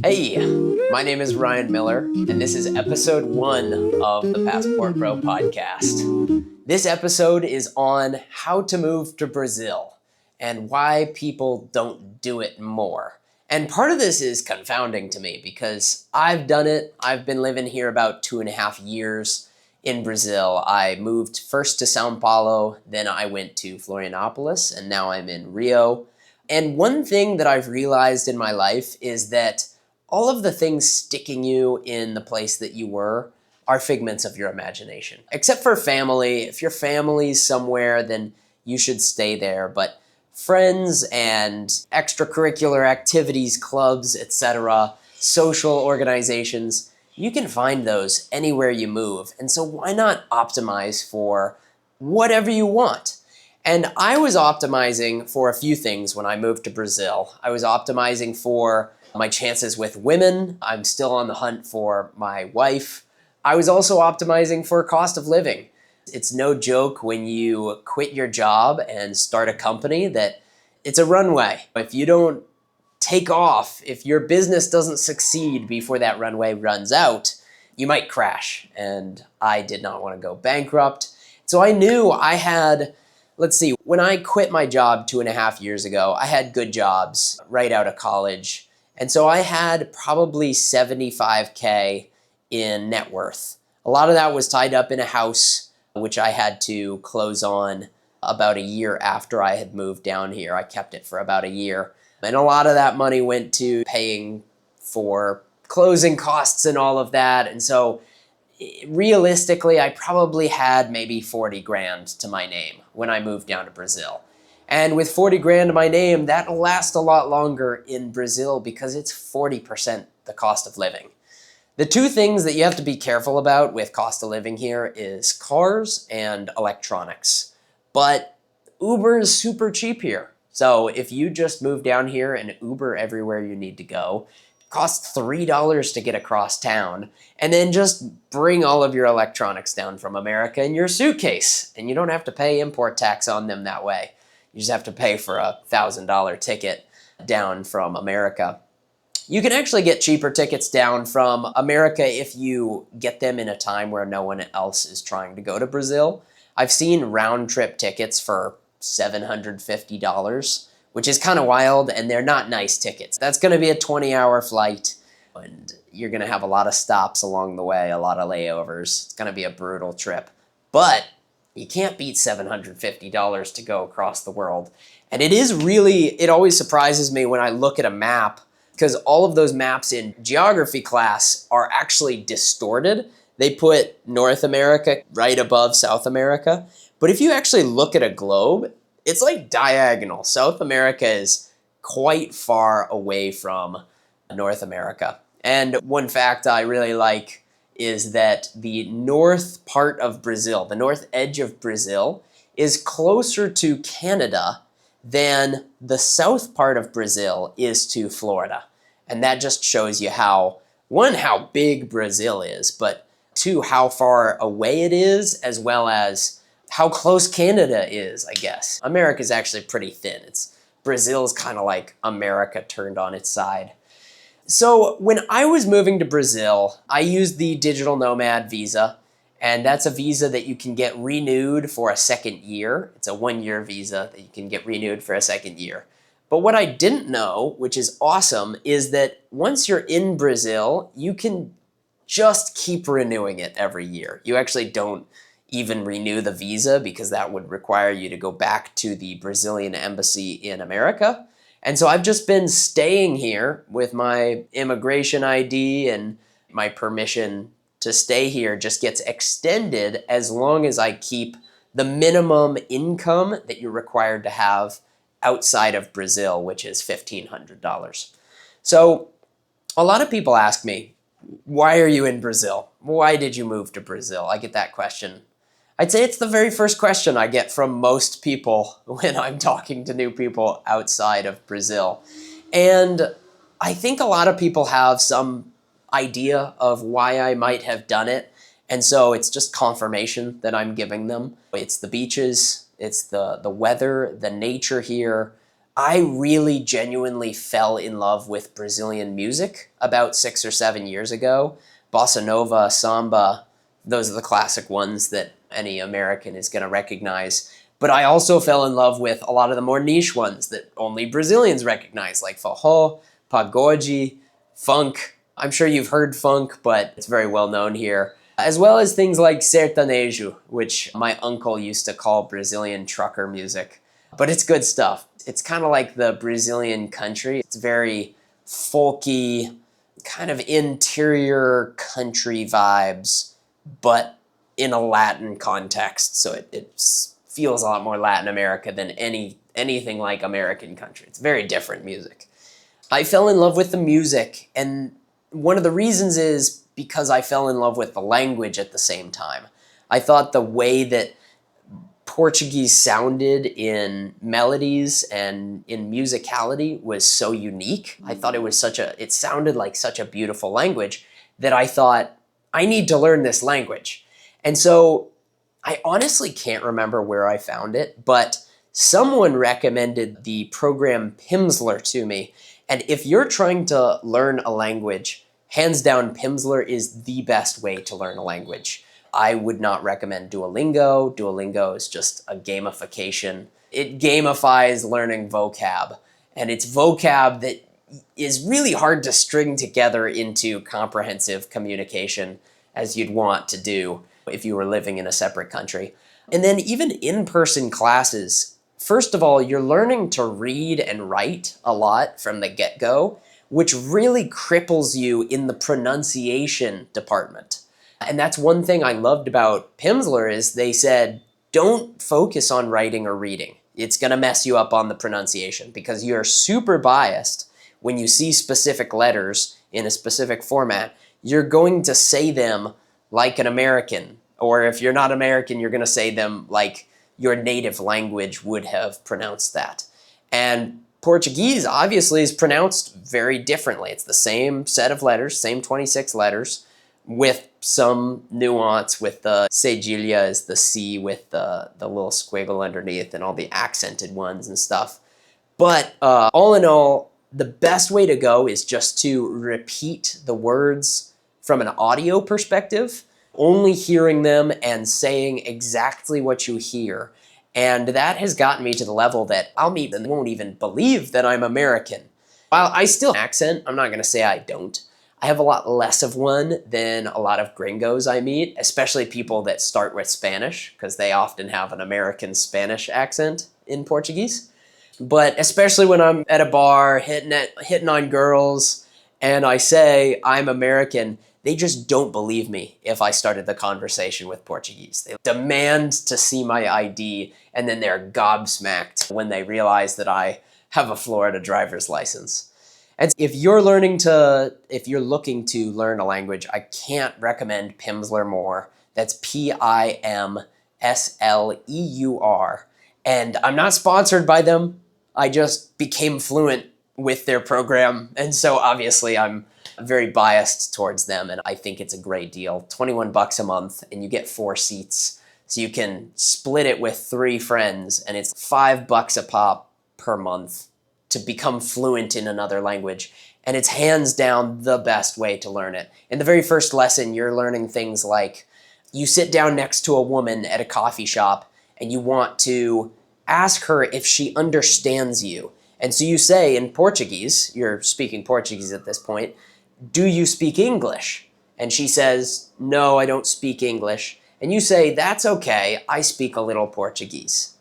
Hey, my name is Ryan Miller, and this is episode 1 of the Passport Bro podcast. This episode is on how to move to Brazil and why people don't do it more. And part of this is confounding to me because I've done it. I've been living here about 2.5 years in Brazil. I moved first to Sao Paulo, then I went to Florianopolis, and now I'm in Rio. And one thing that I've realized in my life is that all of the things sticking you in the place that you were are figments of your imagination. Except for family. If your family's somewhere, then you should stay there. But friends and extracurricular activities, clubs, etc., social organizations, you can find those anywhere you move. And so why not optimize for whatever you want? And I was optimizing for a few things when I moved to Brazil. I was optimizing for my chances with women. I'm still on the hunt for my wife. I was also optimizing for cost of living. It's no joke when you quit your job and start a company that it's a runway. If you don't take off, if your business doesn't succeed before that runway runs out, you might crash. And I did not want to go bankrupt. So I knew I had, when I quit my job 2.5 years ago, I had good jobs right out of college. And so I had probably 75K in net worth. A lot of that was tied up in a house, which I had to close on about a year after I had moved down here. I kept it for about a year. And a lot of that money went to paying for closing costs and all of that. And so realistically, I probably had maybe 40 grand to my name when I moved down to Brazil. And with 40 grand to my name, that'll last a lot longer in Brazil because it's 40% the cost of living. The two things that you have to be careful about with cost of living here is cars and electronics. But Uber is super cheap here. So if you just move down here and Uber everywhere you need to go, it costs $3 to get across town, and then just bring all of your electronics down from America in your suitcase. And you don't have to pay import tax on them that way. You just have to pay for a $1,000 ticket down from America. You can actually get cheaper tickets down from America if you get them in a time where no one else is trying to go to Brazil. I've seen round trip tickets for $750, which is kind of wild, and they're not nice tickets. That's going to be a 20-hour flight, and you're going to have a lot of stops along the way, a lot of layovers. It's going to be a brutal trip. But you can't beat $750 to go across the world. And it always surprises me when I look at a map, because all of those maps in geography class are actually distorted. They put North America right above South America. But if you actually look at a globe, it's like diagonal. South America is quite far away from North America. And one fact I really like is that the north part of Brazil, the north edge of Brazil, is closer to Canada than the south part of Brazil is to Florida. And that just shows you how big Brazil is, but two, how far away it is, as well as how close Canada is, I guess. America's actually pretty thin. Brazil's kind of like America turned on its side. So when I was moving to Brazil, I used the digital Nomad visa, and that's a visa that you can get renewed for a second year. It's a 1-year visa that you can get renewed for a second year. But what I didn't know, which is awesome, is that once you're in Brazil, you can just keep renewing it every year. You actually don't even renew the visa because that would require you to go back to the Brazilian embassy in America. And so I've just been staying here with my immigration ID, and my permission to stay here just gets extended as long as I keep the minimum income that you're required to have outside of Brazil, which is $1,500. So a lot of people ask me, why are you in Brazil? Why did you move to Brazil? I get that question. I'd say it's the very first question I get from most people when I'm talking to new people outside of Brazil. And I think a lot of people have some idea of why I might have done it. And so it's just confirmation that I'm giving them. It's the beaches, it's the weather, the nature here. I really genuinely fell in love with Brazilian music about 6 or 7 years ago. Bossa Nova, samba, those are the classic ones that any American is going to recognize. But I also fell in love with a lot of the more niche ones that only Brazilians recognize, like forró, pagode, funk. I'm sure you've heard funk, but it's very well known here. As well as things like sertanejo, which my uncle used to call Brazilian trucker music. But it's good stuff. It's kind of like the Brazilian country. It's very folky, kind of interior country vibes, but in a Latin context. So it feels a lot more Latin America than anything like American country. It's very different music. I fell in love with the music, and one of the reasons is because I fell in love with the language at the same time. I thought the way that Portuguese sounded in melodies and in musicality was so unique. I thought it sounded like such a beautiful language that I thought, I need to learn this language. And so I honestly can't remember where I found it, but someone recommended the program Pimsleur to me. And if you're trying to learn a language, hands down, Pimsleur is the best way to learn a language. I would not recommend Duolingo. Duolingo is just a gamification. It gamifies learning vocab, and it's vocab that is really hard to string together into comprehensive communication as you'd want to do if you were living in a separate country. And then even in-person classes, first of all, you're learning to read and write a lot from the get-go, which really cripples you in the pronunciation department. And that's one thing I loved about Pimsleur is they said, don't focus on writing or reading. It's going to mess you up on the pronunciation because you're super biased when you see specific letters in a specific format. You're going to say them like an American, or if you're not American, you're going to say them like your native language would have pronounced that. And Portuguese obviously is pronounced very differently. It's the same set of letters, same 26 letters, with some nuance with the celiac is the C with the little squiggle underneath and all the accented ones and stuff. But all in all, the best way to go is just to repeat the words from an audio perspective, only hearing them and saying exactly what you hear. And that has gotten me to the level that I'll meet and won't even believe that I'm American. While I still have an accent, I'm not going to say I don't. I have a lot less of one than a lot of gringos I meet, especially people that start with Spanish, because they often have an American Spanish accent in Portuguese. But especially when I'm at a bar hitting on girls and I say I'm American, they just don't believe me if I started the conversation with Portuguese. They demand to see my ID, and then they're gobsmacked when they realize that I have a Florida driver's license. And if you're looking to learn a language, I can't recommend Pimsleur more. That's Pimsleur. And I'm not sponsored by them. I just became fluent with their program. And so obviously I'm very biased towards them. And I think it's a great deal. 21 bucks a month and you get 4 seats. So you can split it with 3 friends and it's $5 a pop per month to become fluent in another language. And it's hands down the best way to learn it. In the very first lesson, you're learning things like you sit down next to a woman at a coffee shop and you want to ask her if she understands you. And so you say in Portuguese, you're speaking Portuguese at this point, do you speak English? And she says, no, I don't speak English. And you say, that's okay, I speak a little Portuguese.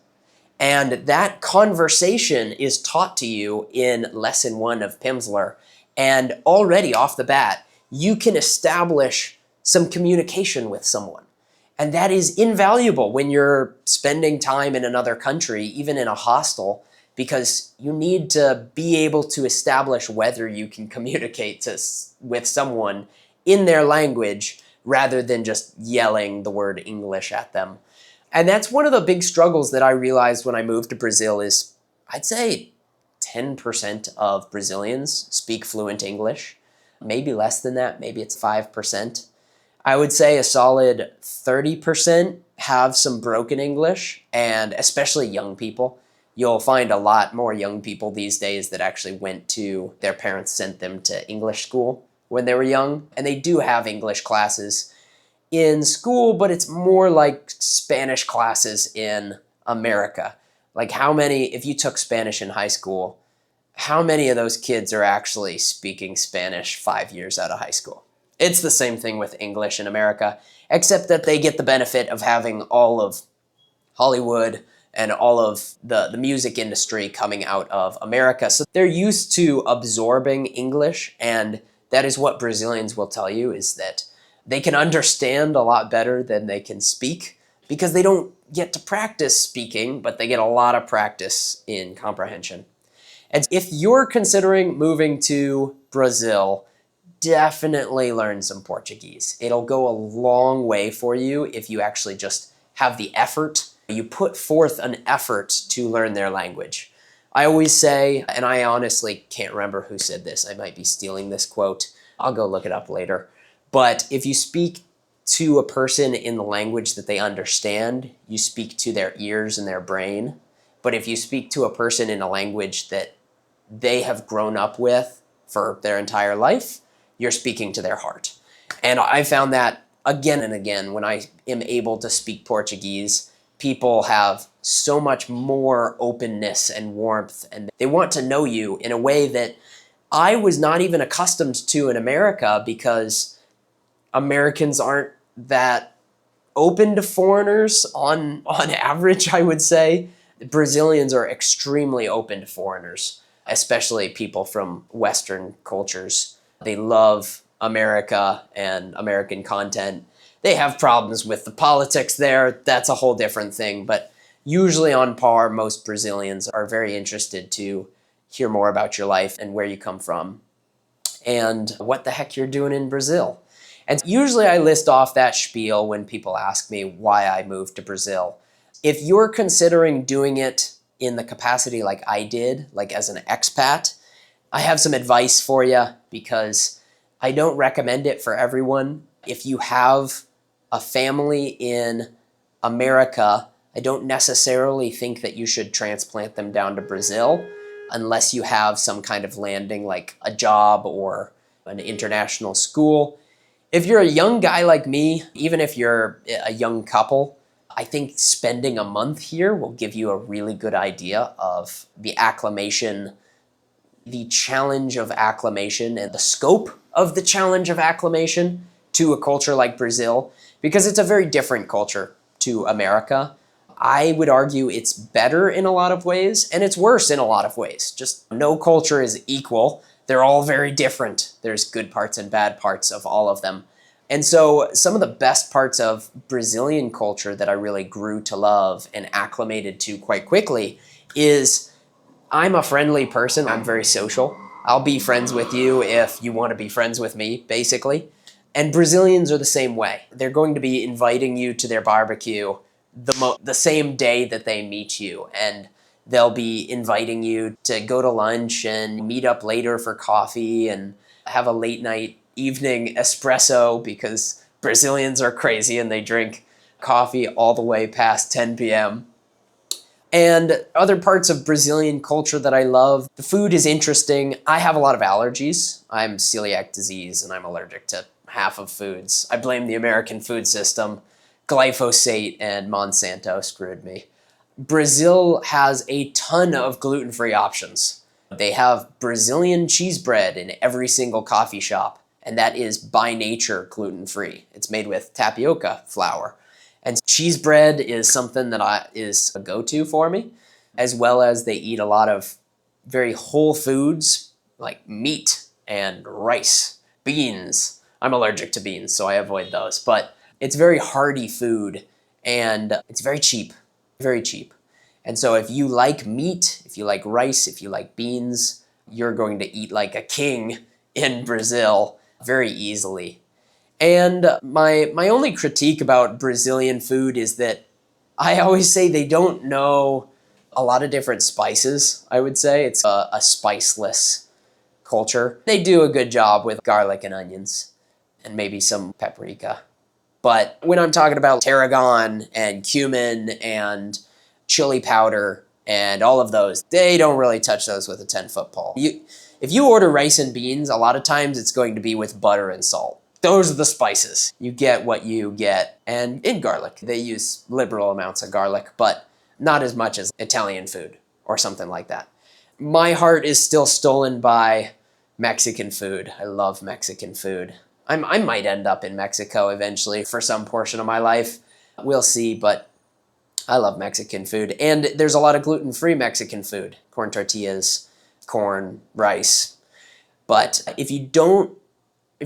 And that conversation is taught to you in lesson 1 of Pimsleur. And already off the bat, you can establish some communication with someone. And that is invaluable when you're spending time in another country, even in a hostel, because you need to be able to establish whether you can communicate with someone in their language rather than just yelling the word English at them. And that's one of the big struggles that I realized when I moved to Brazil is, I'd say 10% of Brazilians speak fluent English. Maybe less than that, maybe it's 5%. I would say a solid 30% have some broken English, and especially young people. You'll find a lot more young people these days that actually their parents sent them to English school when they were young. And they do have English classes in school, but it's more like Spanish classes in America. Like if you took Spanish in high school, how many of those kids are actually speaking Spanish 5 years out of high school? It's the same thing with English in America, except that they get the benefit of having all of Hollywood and all of the music industry coming out of America. So they're used to absorbing English, and that is what Brazilians will tell you, is that they can understand a lot better than they can speak because they don't get to practice speaking, but they get a lot of practice in comprehension. And if you're considering moving to Brazil, definitely learn some Portuguese. It'll go a long way for you if you actually just have the effort. You put forth an effort to learn their language. I always say, and I honestly can't remember who said this, I might be stealing this quote, I'll go look it up later, but if you speak to a person in the language that they understand, you speak to their ears and their brain. But if you speak to a person in a language that they have grown up with for their entire life, you're speaking to their heart. And I found that again and again when I am able to speak Portuguese. People have so much more openness and warmth, and they want to know you in a way that I was not even accustomed to in America, because Americans aren't that open to foreigners on average, I would say. Brazilians are extremely open to foreigners, especially people from Western cultures. They love America and American content. They have problems with the politics there. That's a whole different thing. But usually on par, most Brazilians are very interested to hear more about your life and where you come from and what the heck you're doing in Brazil. And usually I list off that spiel when people ask me why I moved to Brazil. If you're considering doing it in the capacity like I did, like as an expat, I have some advice for you, because I don't recommend it for everyone. If you have a family in America, I don't necessarily think that you should transplant them down to Brazil unless you have some kind of landing, like a job or an international school. If you're a young guy like me, even if you're a young couple, I think spending a month here will give you a really good idea of the acclimation, the challenge of acclimation, and the scope of the challenge of acclimation to a culture like Brazil, because it's a very different culture to America. I would argue it's better in a lot of ways, and it's worse in a lot of ways. Just no culture is equal. They're all very different. There's good parts and bad parts of all of them. And so some of the best parts of Brazilian culture that I really grew to love and acclimated to quite quickly is I'm a friendly person. I'm very social. I'll be friends with you if you want to be friends with me, basically. And Brazilians are the same way. They're going to be inviting you to their barbecue the same day that they meet you, and they'll be inviting you to go to lunch and meet up later for coffee and have a late night evening espresso, because Brazilians are crazy and they drink coffee all the way past 10 p.m. And other parts of Brazilian culture that I love, the food is interesting. I have a lot of allergies. I'm celiac disease and I'm allergic to half of foods. I blame the American food system. Glyphosate and Monsanto screwed me. Brazil has a ton of gluten-free options. They have Brazilian cheese bread in every single coffee shop, and that is by nature gluten-free. It's made with tapioca flour. And cheese bread is something that is a go-to for me, as well as they eat a lot of very whole foods like meat and rice, beans. I'm allergic to beans, so I avoid those. But it's very hearty food, and it's very cheap, very cheap. And so if you like meat, if you like rice, if you like beans, you're going to eat like a king in Brazil very easily. And my only critique about Brazilian food is that I always say they don't know a lot of different spices, I would say. It's a spiceless culture. They do a good job with garlic and onions and maybe some paprika. But when I'm talking about tarragon and cumin and chili powder, and all of those, they don't really touch those with a 10-foot pole. If you order rice and beans, a lot of times it's going to be with butter and salt. Those are the spices. You get what you get. And in garlic, they use liberal amounts of garlic, but not as much as Italian food or something like that. My heart is still stolen by Mexican food. I love Mexican food. I might end up in Mexico eventually for some portion of my life. We'll see, but I love Mexican food. And there's a lot of gluten-free Mexican food. Corn tortillas, corn, rice. But if you're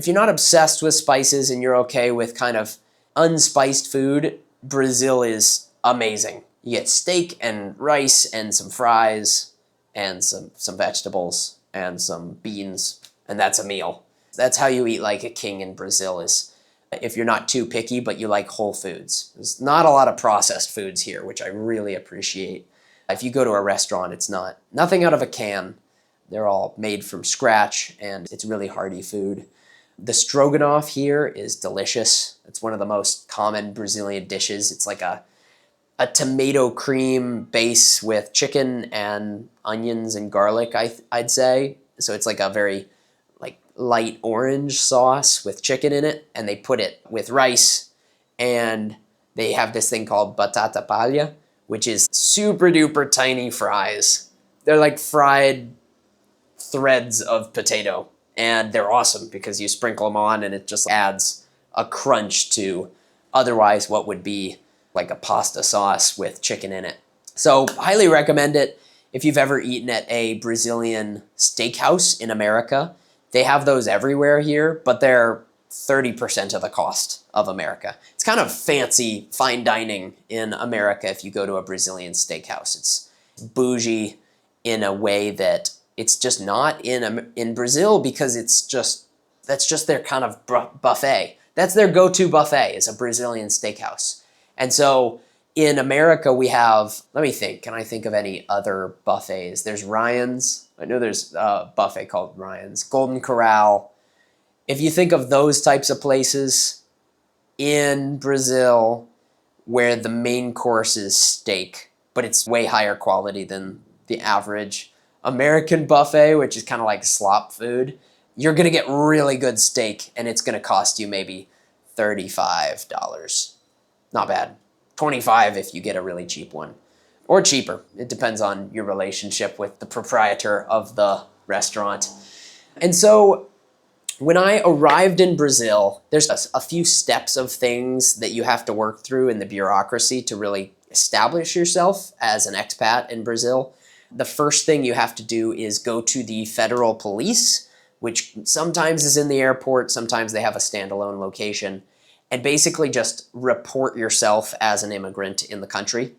not obsessed with spices and you're okay with kind of unspiced food, Brazil is amazing. You get steak and rice and some fries and some vegetables and some beans, and that's a meal. That's how you eat like a king in Brazil, is if you're not too picky, but you like whole foods. There's not a lot of processed foods here, which I really appreciate. If you go to a restaurant, it's nothing out of a can. They're all made from scratch, and it's really hearty food. The stroganoff here is delicious. It's one of the most common Brazilian dishes. It's like a tomato cream base with chicken and onions and garlic, I'd say. So it's like a very light orange sauce with chicken in it, and they put it with rice, and they have this thing called batata palha, which is super duper tiny fries. They're like fried threads of potato, and they're awesome because you sprinkle them on and it just adds a crunch to otherwise what would be like a pasta sauce with chicken in it. So highly recommend it if you've ever eaten at a Brazilian steakhouse in America. They have those everywhere here, but they're 30% of the cost of America. It's kind of fancy fine dining in America if you go to a Brazilian steakhouse. It's bougie in a way that it's just not in Brazil, because that's just their kind of buffet. That's their go-to buffet, is a Brazilian steakhouse. And so in America we have, let me think, can I think of any other buffets? There's Ryan's. I know there's a buffet called Ryan's. Golden Corral. If you think of those types of places in Brazil where the main course is steak, but it's way higher quality than the average American buffet, which is kind of like slop food, you're going to get really good steak, and it's going to cost you maybe $35. Not bad. $25 if you get a really cheap one. Or cheaper. It depends on your relationship with the proprietor of the restaurant. And so when I arrived in Brazil, there's a few steps of things that you have to work through in the bureaucracy to really establish yourself as an expat in Brazil. The first thing you have to do is go to the federal police, which sometimes is in the airport, sometimes they have a standalone location, and basically just report yourself as an immigrant in the country.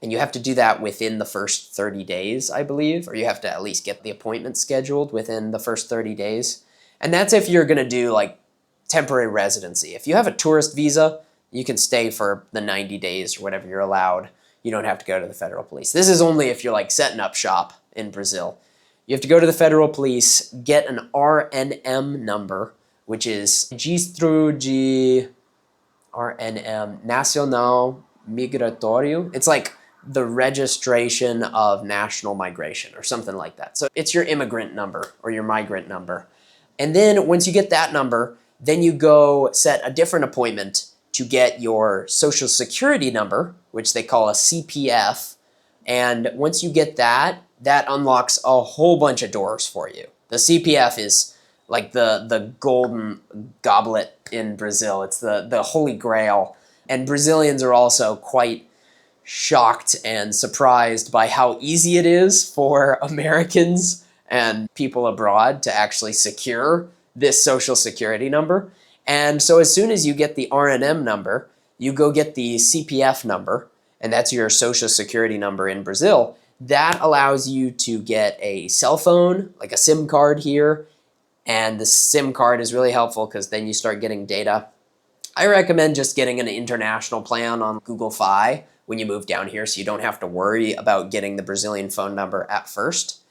And you have to do that within the first 30 days, I believe, or you have to at least get the appointment scheduled within the first 30 days. And that's if you're going to do like temporary residency. If you have a tourist visa, you can stay for the 90 days or whatever you're allowed. You don't have to go to the federal police. This is only if you're like setting up shop in Brazil. You have to go to the federal police, get an RNM number, which is Registro de RNM, Nacional Migratório. It's like the registration of national migration or something like that. So it's your immigrant number or your migrant number. And then once you get that number, then you go set a different appointment to get your social security number, which they call a CPF. And once you get that, that unlocks a whole bunch of doors for you. The CPF is like the golden goblet in Brazil. It's the holy grail. And Brazilians are also quite shocked and surprised by how easy it is for Americans and people abroad to actually secure this social security number. And so as soon as you get the RNM number, you go get the CPF number, and that's your social security number in Brazil. That allows you to get a cell phone, like a SIM card here, and the SIM card is really helpful because then you start getting data. I recommend just getting an international plan on Google Fi when you move down here, so you don't have to worry about getting the Brazilian phone number at first.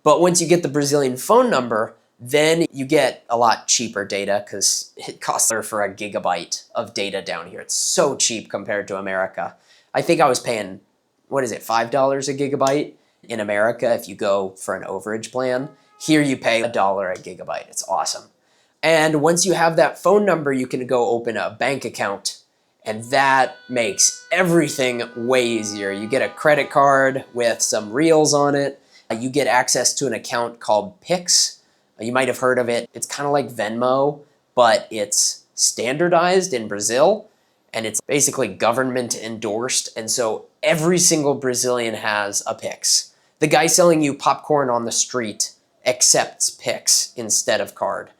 But once you get the Brazilian phone number, then you get a lot cheaper data because it costs for a gigabyte of data down here. It's so cheap compared to America. I think I was paying what is it, $5 a gigabyte in America if you go for an overage plan. Here you pay $1 a gigabyte. It's awesome. And once you have that phone number, you can go open a bank account, and that makes everything way easier. You get a credit card with some reels on it. You get access to an account called Pix. You might have heard of it. It's kind of like Venmo, but it's standardized in Brazil, and it's basically government endorsed. And so every single Brazilian has a Pix. The guy selling you popcorn on the street accepts Pix instead of card.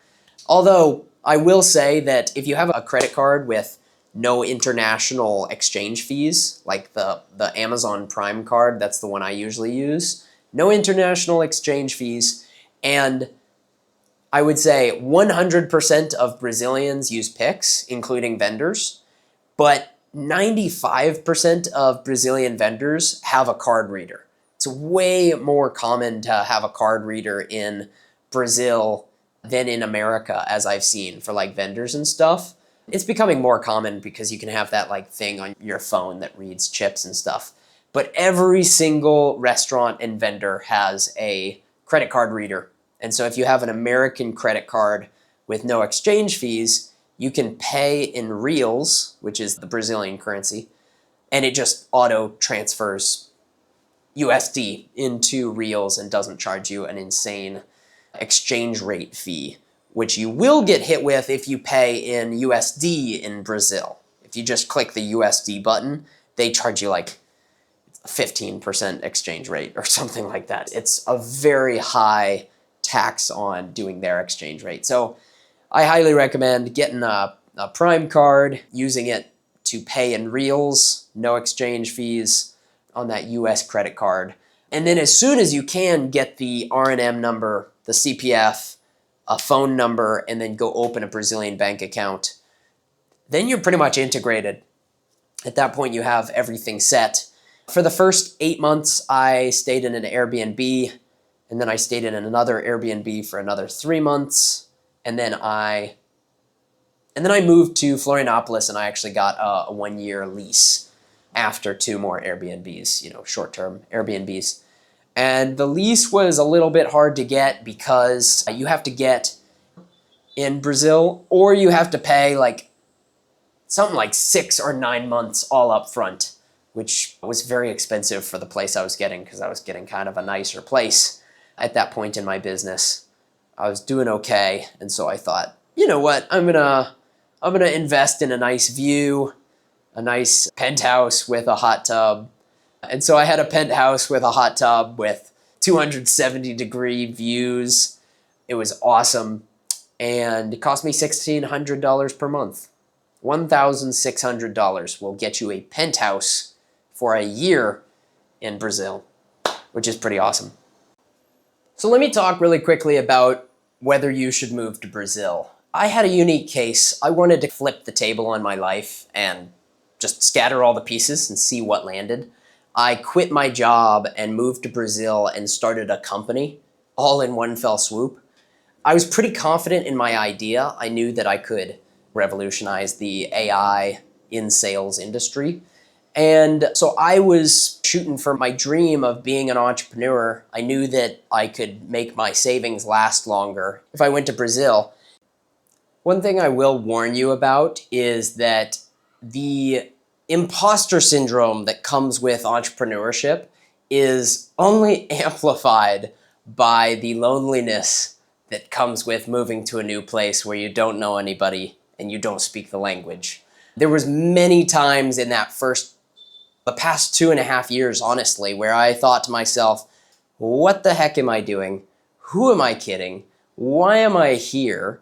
Although I will say that if you have a credit card with no international exchange fees, like the Amazon Prime card, that's the one I usually use, no international exchange fees, and I would say 100% of Brazilians use Pix, including vendors, but 95% of Brazilian vendors have a card reader. It's way more common to have a card reader in Brazil than in America, as I've seen for like vendors and stuff. It's becoming more common because you can have that like thing on your phone that reads chips and stuff. But every single restaurant and vendor has a credit card reader. And so if you have an American credit card with no exchange fees, you can pay in reals, which is the Brazilian currency, and it just auto transfers USD into reals and doesn't charge you an insane exchange rate fee, which you will get hit with if you pay in USD in Brazil. If you just click the USD button, they charge you like 15% exchange rate or something like that. It's a very high tax on doing their exchange rate. So I highly recommend getting a Prime card, using it to pay in reals, no exchange fees on that US credit card. And then as soon as you can, get the R&M number, the CPF, a phone number, and then go open a Brazilian bank account. Then you're pretty much integrated. At that point, you have everything set. For the first 8 months, I stayed in an Airbnb, and then I stayed in another Airbnb for another 3 months, and then I moved to Florianopolis, and I actually got a 1-year lease after 2 more Airbnbs, short-term Airbnbs. And the lease was a little bit hard to get because you have to get in Brazil, or you have to pay like something like 6 or 9 months all up front, which was very expensive for the place I was getting because I was getting kind of a nicer place at that point in my business. I was doing okay, and so I thought, you know what, I'm gonna invest in a nice view, a nice penthouse with a hot tub. And so I had a penthouse with a hot tub with 270-degree views. It was awesome, and it cost me $1,600 per month. $1,600 will get you a penthouse for a year in Brazil, which is pretty awesome. So let me talk really quickly about whether you should move to Brazil. I had a unique case. I wanted to flip the table on my life and just scatter all the pieces and see what landed. I quit my job and moved to Brazil and started a company all in one fell swoop. I was pretty confident in my idea. I knew that I could revolutionize the AI in sales industry. And so I was shooting for my dream of being an entrepreneur. I knew that I could make my savings last longer if I went to Brazil. One thing I will warn you about is that the imposter syndrome that comes with entrepreneurship is only amplified by the loneliness that comes with moving to a new place where you don't know anybody and you don't speak the language. There was many times in the past 2.5 years, honestly, where I thought to myself, what the heck am I doing? Who am I kidding? Why am I here?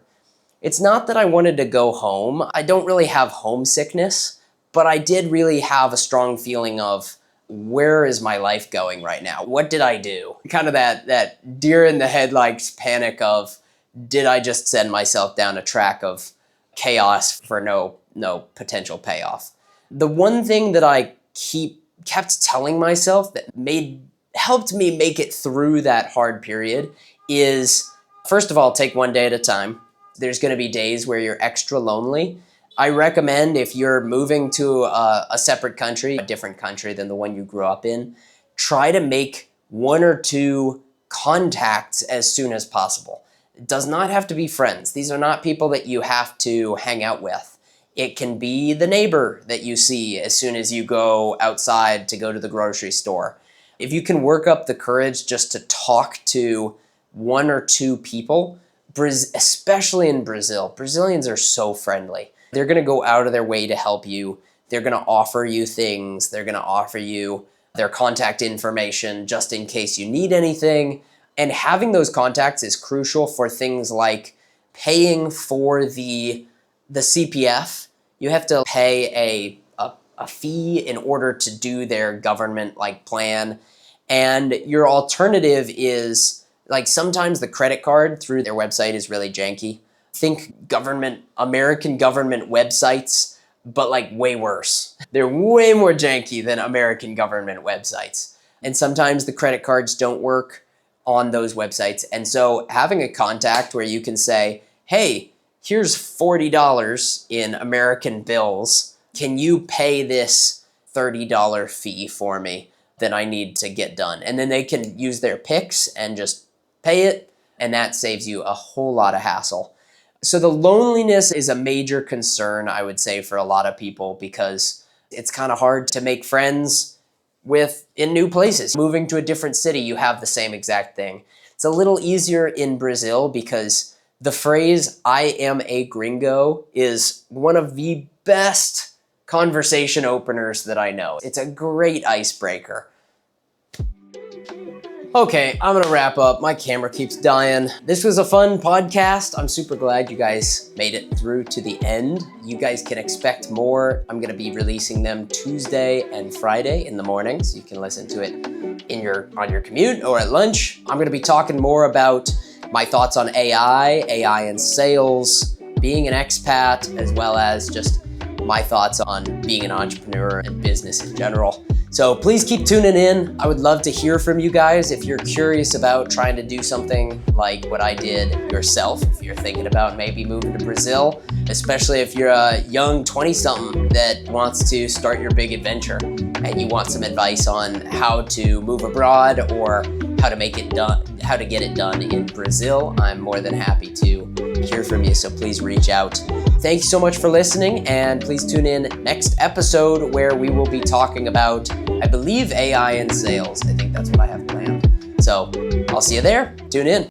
It's not that I wanted to go home. I don't really have homesickness, but I did really have a strong feeling of, where is my life going right now? What did I do? Kind of that deer in the headlights panic of, did I just send myself down a track of chaos for no potential payoff? The one thing that I kept telling myself that helped me make it through that hard period is, first of all, take one day at a time. There's going to be days where you're extra lonely. I recommend if you're moving to a separate country, a different country than the one you grew up in, try to make 1 or 2 contacts as soon as possible. It does not have to be friends. These are not people that you have to hang out with. It can be the neighbor that you see as soon as you go outside to go to the grocery store. If you can work up the courage just to talk to 1 or 2 people, especially in Brazil, Brazilians are so friendly. They're gonna go out of their way to help you. They're gonna offer you things. They're gonna offer you their contact information just in case you need anything. And having those contacts is crucial for things like paying for the CPF. You have to pay a fee in order to do their government plan. And your alternative is sometimes the credit card through their website is really janky. Think American government websites, but way worse. They're way more janky than American government websites. And sometimes the credit cards don't work on those websites. And so having a contact where you can say, hey, here's $40 in American bills. Can you pay this $30 fee for me that I need to get done? And then they can use their Pix and just pay it. And that saves you a whole lot of hassle. So the loneliness is a major concern, I would say, for a lot of people because it's kind of hard to make friends in new places. Moving to a different city, you have the same exact thing. It's a little easier in Brazil because the phrase, I am a gringo, is one of the best conversation openers that I know. It's a great icebreaker. Okay, I'm gonna wrap up. My camera keeps dying. This was a fun podcast. I'm super glad you guys made it through to the end. You guys can expect more. I'm gonna be releasing them Tuesday and Friday in the morning, so you can listen to it on your commute or at lunch. I'm gonna be talking more about my thoughts on AI in sales, being an expat, as well as just my thoughts on being an entrepreneur and business in general. So please keep tuning in. I would love to hear from you guys if you're curious about trying to do something like what I did yourself, if you're thinking about maybe moving to Brazil, especially if you're a young 20-something that wants to start your big adventure and you want some advice on how to move abroad or how to get it done in Brazil. I'm more than happy to hear from you, so please reach out. Thank you so much for listening, and please tune in next episode where we will be talking about, I believe, AI in sales. I think that's what I have planned. So I'll see you there. Tune in.